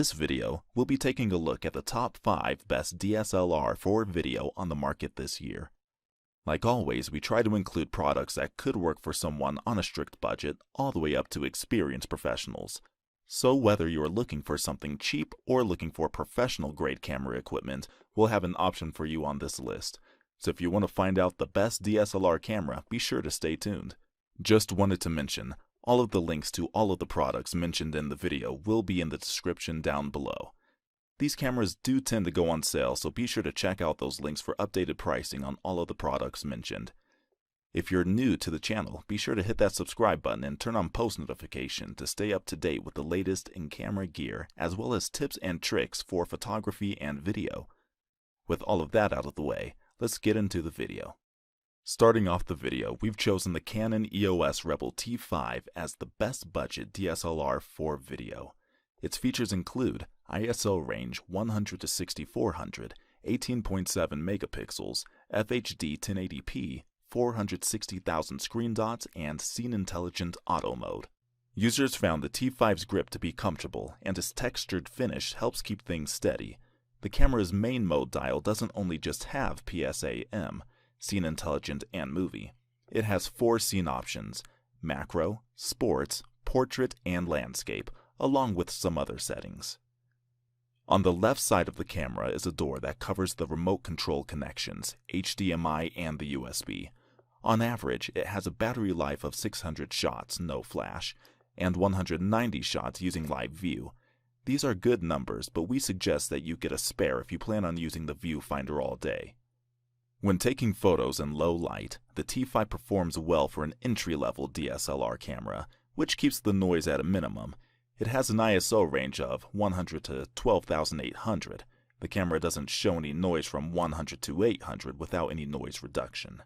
this video, we'll be taking a look at the top 5 best DSLR for video on the market this year. Like always, we try to include products that could work for someone on a strict budget all the way up to experienced professionals. So whether you're looking for something cheap or looking for professional grade camera equipment, we'll have an option for you on this list. So if you want to find out the best DSLR camera, be sure to stay tuned. Just wanted to mention, all of the links to all of the products mentioned in the video will be in the description down below. These cameras do tend to go on sale, so be sure to check out those links for updated pricing on all of the products mentioned. If you're new to the channel, be sure to hit that subscribe button and turn on post notification to stay up to date with the latest in camera gear, as well as tips and tricks for photography and video. With all of that out of the way, let's get into the video. Starting off the video, we've chosen the Canon EOS Rebel T5 as the best budget DSLR for video. Its features include ISO range 100 to 6400, 18.7 megapixels, FHD 1080p, 460,000 screen dots, and Scene Intelligent Auto Mode. Users found the T5's grip to be comfortable, and its textured finish helps keep things steady. The camera's main mode dial doesn't only just have PSA-M, Scene Intelligent, and Movie. It has 4 scene options: Macro, Sports, Portrait, and Landscape, along with some other settings. On the left side of the camera is a door that covers the remote control connections, HDMI and the USB. On average, it has a battery life of 600 shots, no flash, and 190 shots using live view. These are good numbers, but we suggest that you get a spare if you plan on using the viewfinder all day. When taking photos in low light, the T5 performs well for an entry-level DSLR camera, which keeps the noise at a minimum. It has an ISO range of 100 to 12,800. The camera doesn't show any noise from 100 to 800 without any noise reduction.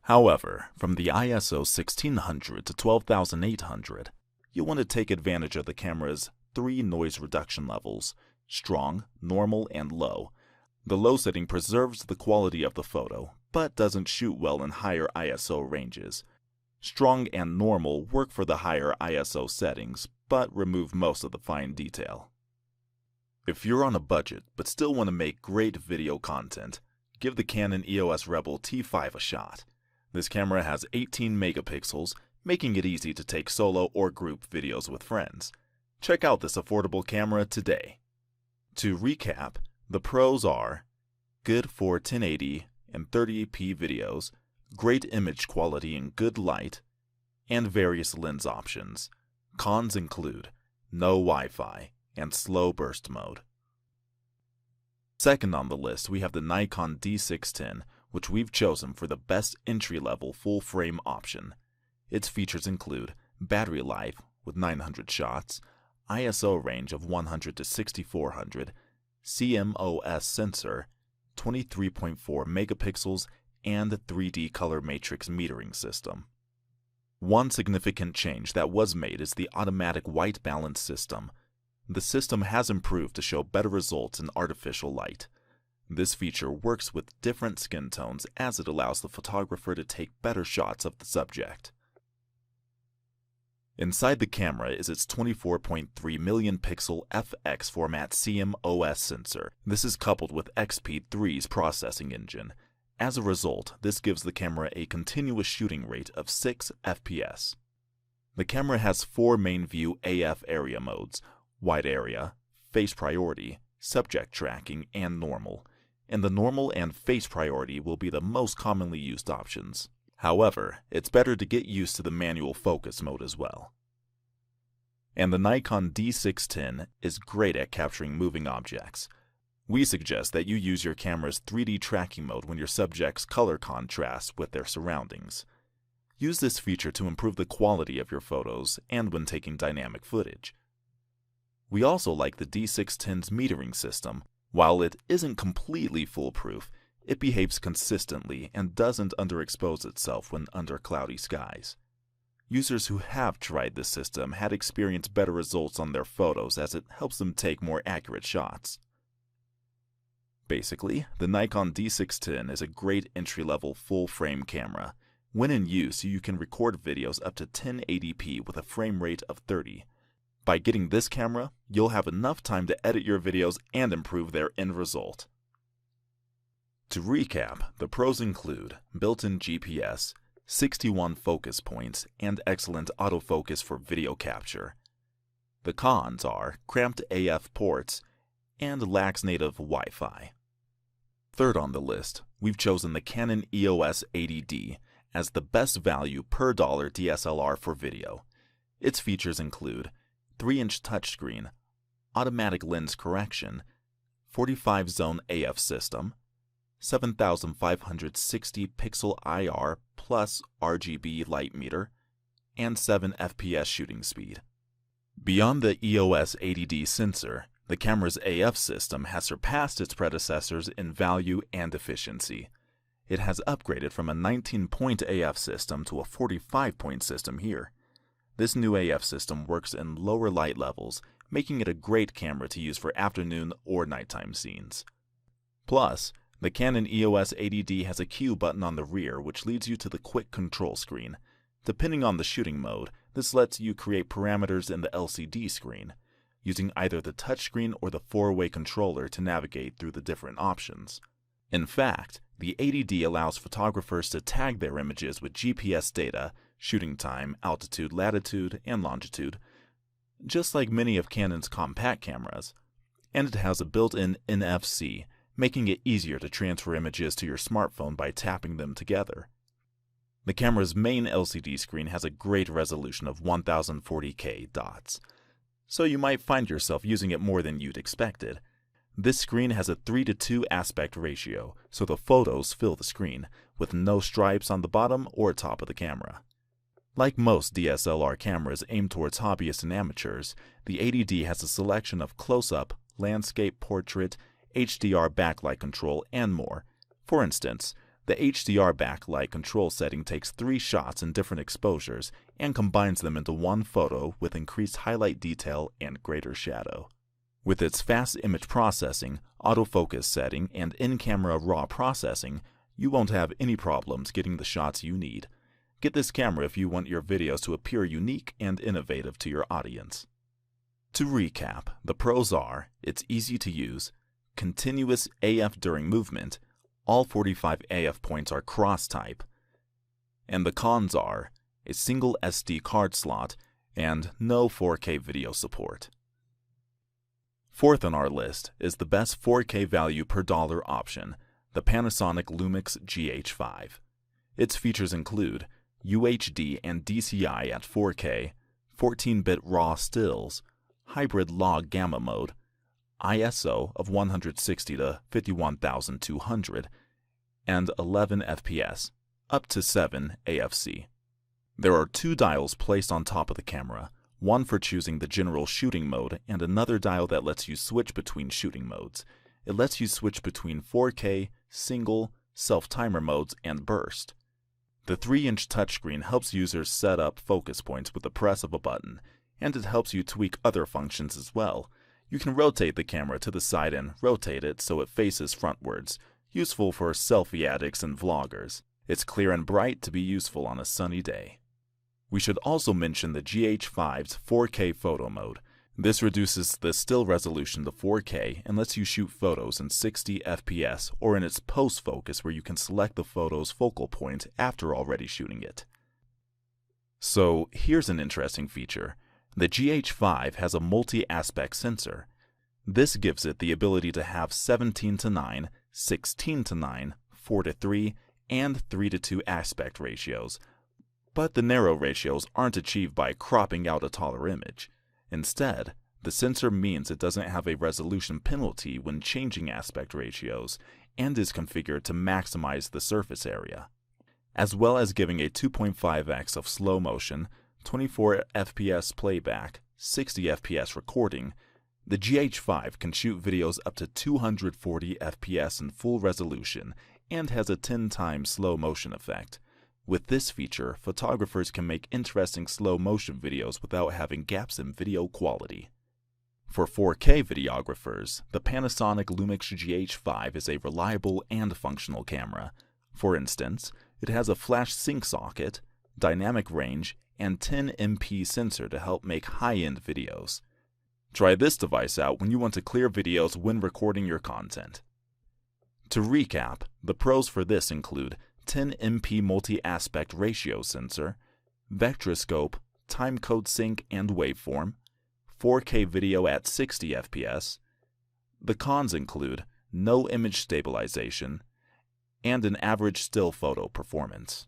However, from the ISO 1600 to 12,800, you'll want to take advantage of the camera's 3 noise reduction levels: strong, normal, and low. The low setting preserves the quality of the photo, but doesn't shoot well in higher ISO ranges. Strong and normal work for the higher ISO settings, but remove most of the fine detail. If you're on a budget but still want to make great video content, give the Canon EOS Rebel T5 a shot. This camera has 18 megapixels, making it easy to take solo or group videos with friends. Check out this affordable camera today. To recap, the pros are good for 1080 and 30p videos, great image quality in good light, and various lens options. Cons include no Wi-Fi and slow burst mode. Second on the list, we have the Nikon D610, which we've chosen for the best entry-level full-frame option. Its features include battery life with 900 shots, ISO range of 100 to 6400, CMOS sensor, 23.4 megapixels, and 3D color matrix metering system. One significant change that was made is the automatic white balance system. The system has improved to show better results in artificial light. This feature works with different skin tones as it allows the photographer to take better shots of the subject. Inside the camera is its 24.3 million pixel FX format CMOS sensor. This is coupled with XP3's processing engine. As a result, this gives the camera a continuous shooting rate of 6 FPS. The camera has 4 main view AF area modes: wide area, face priority, subject tracking, and normal. And the normal and face priority will be the most commonly used options. However, it's better to get used to the manual focus mode as well. And the Nikon D610 is great at capturing moving objects. We suggest that you use your camera's 3D tracking mode when your subjects color contrast with their surroundings. Use this feature to improve the quality of your photos and when taking dynamic footage. We also like the D610's metering system. While it isn't completely foolproof, it behaves consistently and doesn't underexpose itself when under cloudy skies. Users who have tried this system had experienced better results on their photos as it helps them take more accurate shots. Basically, the Nikon D610 is a great entry-level full-frame camera. When in use, you can record videos up to 1080p with a frame rate of 30. By getting this camera, you'll have enough time to edit your videos and improve their end result. To recap, the pros include built-in GPS, 61 focus points, and excellent autofocus for video capture. The cons are cramped AF ports and lacks native Wi-Fi. Third on the list, we've chosen the Canon EOS 80D as the best value per dollar DSLR for video. Its features include 3-inch touchscreen, automatic lens correction, 45-zone AF system, 7,560 pixel IR plus RGB light meter, and 7 FPS shooting speed. Beyond the EOS 80D sensor, the camera's AF system has surpassed its predecessors in value and efficiency. It has upgraded from a 19-point AF system to a 45-point system here. This new AF system works in lower light levels, making it a great camera to use for afternoon or nighttime scenes. Plus, the Canon EOS 80D has a Q button on the rear which leads you to the quick control screen. Depending on the shooting mode, this lets you create parameters in the LCD screen, using either the touchscreen or the 4-way controller to navigate through the different options. In fact, the 80D allows photographers to tag their images with GPS data, shooting time, altitude, latitude, and longitude, just like many of Canon's compact cameras. And it has a built-in NFC, making it easier to transfer images to your smartphone by tapping them together. The camera's main LCD screen has a great resolution of 1040K dots, so you might find yourself using it more than you'd expected. This screen has a 3:2 aspect ratio, so the photos fill the screen, with no stripes on the bottom or top of the camera. Like most DSLR cameras aimed towards hobbyists and amateurs, the 80D has a selection of close-up, landscape, portrait, HDR backlight control, and more. For instance, the HDR backlight control setting takes 3 shots in different exposures and combines them into one photo with increased highlight detail and greater shadow. With its fast image processing, autofocus setting, and in-camera RAW processing, you won't have any problems getting the shots you need. Get this camera if you want your videos to appear unique and innovative to your audience. To recap, the pros are, it's easy to use, continuous AF during movement, all 45 AF points are cross-type, and the cons are a single SD card slot and no 4K video support. Fourth on our list is the best 4K value per dollar option, the Panasonic LUMIX GH5. Its features include UHD and DCI at 4K, 14-bit RAW stills, hybrid log gamma mode, ISO of 160 to 51,200, and 11 FPS, up to 7 AFC. There are 2 dials placed on top of the camera, one for choosing the general shooting mode and another dial that lets you switch between shooting modes. It lets you switch between 4K, single, self-timer modes, and burst. The 3-inch touchscreen helps users set up focus points with the press of a button, and it helps you tweak other functions as well. You can rotate the camera to the side and rotate it so it faces frontwards, useful for selfie addicts and vloggers. It's clear and bright to be useful on a sunny day. We should also mention the GH5's 4K photo mode. This reduces the still resolution to 4K and lets you shoot photos in 60 FPS or in its post focus where you can select the photo's focal point after already shooting it. So here's an interesting feature. The GH5 has a multi-aspect sensor. This gives it the ability to have 17:9, 16:9, 4:3, and 3:2 aspect ratios. But the narrow ratios aren't achieved by cropping out a taller image. Instead, the sensor means it doesn't have a resolution penalty when changing aspect ratios and is configured to maximize the surface area. As well as giving a 2.5x of slow motion, 24 FPS playback, 60 FPS recording, the GH5 can shoot videos up to 240 FPS in full resolution and has a 10 times slow motion effect. With this feature, photographers can make interesting slow motion videos without having gaps in video quality. For 4K videographers, the Panasonic LUMIX GH5 is a reliable and functional camera. For instance, it has a flash sync socket, dynamic range, and 10MP sensor to help make high-end videos. Try this device out when you want to clear videos when recording your content. To recap, the pros for this include 10MP multi-aspect ratio sensor, vectorscope, timecode sync and waveform, 4K video at 60 FPS. The cons include no image stabilization, and an average still photo performance.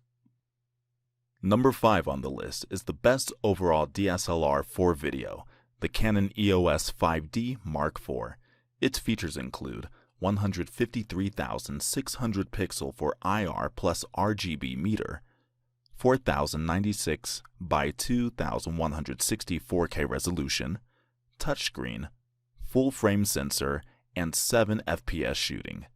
Number 5 on the list is the best overall DSLR for video, the Canon EOS 5D Mark IV. Its features include 153,600 pixel for IR plus RGB meter, 4096 by 2160 4K resolution, touchscreen, full frame sensor, and 7 FPS shooting.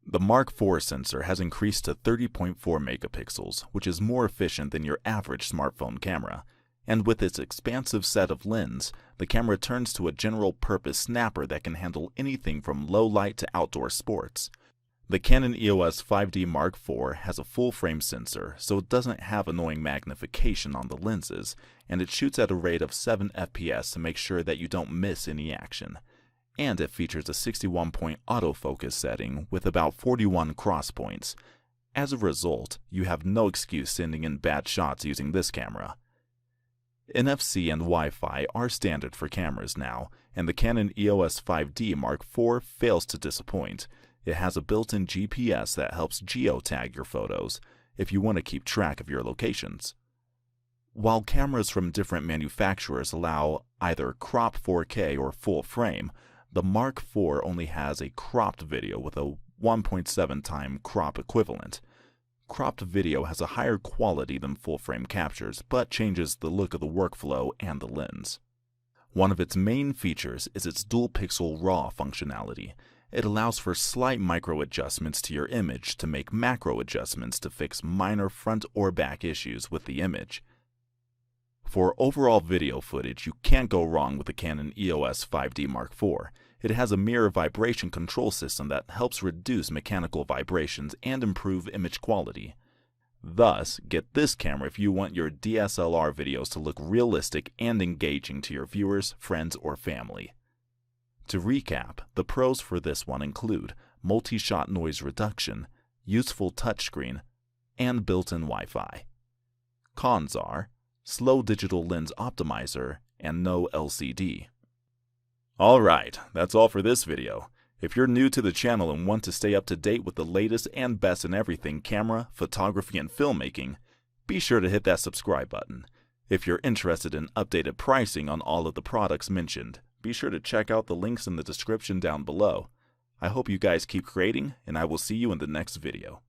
The Mark IV sensor has increased to 30.4 megapixels, which is more efficient than your average smartphone camera, and with its expansive set of lens, the camera turns to a general-purpose snapper that can handle anything from low light to outdoor sports. The Canon EOS 5D Mark IV has a full-frame sensor, so it doesn't have annoying magnification on the lenses, and it shoots at a rate of 7 FPS to make sure that you don't miss any action. And it features a 61-point autofocus setting with about 41 cross points. As a result, you have no excuse sending in bad shots using this camera. NFC and Wi-Fi are standard for cameras now, and the Canon EOS 5D Mark IV fails to disappoint. It has a built-in GPS that helps geotag your photos if you want to keep track of your locations. While cameras from different manufacturers allow either crop 4K or full frame, the Mark IV only has a cropped video with a 1.7 time crop equivalent. Cropped video has a higher quality than full-frame captures, but changes the look of the workflow and the lens. One of its main features is its dual-pixel RAW functionality. It allows for slight micro-adjustments to your image to make macro-adjustments to fix minor front or back issues with the image. For overall video footage, you can't go wrong with the Canon EOS 5D Mark IV. It has a mirror vibration control system that helps reduce mechanical vibrations and improve image quality. Thus, get this camera if you want your DSLR videos to look realistic and engaging to your viewers, friends, or family. To recap, the pros for this one include multi-shot noise reduction, useful touchscreen, and built-in Wi-Fi. Cons are slow digital lens optimizer and no LCD. Alright, that's all for this video. If you're new to the channel and want to stay up to date with the latest and best in everything camera, photography, and filmmaking, be sure to hit that subscribe button. If you're interested in updated pricing on all of the products mentioned, be sure to check out the links in the description down below. I hope you guys keep creating, and I will see you in the next video.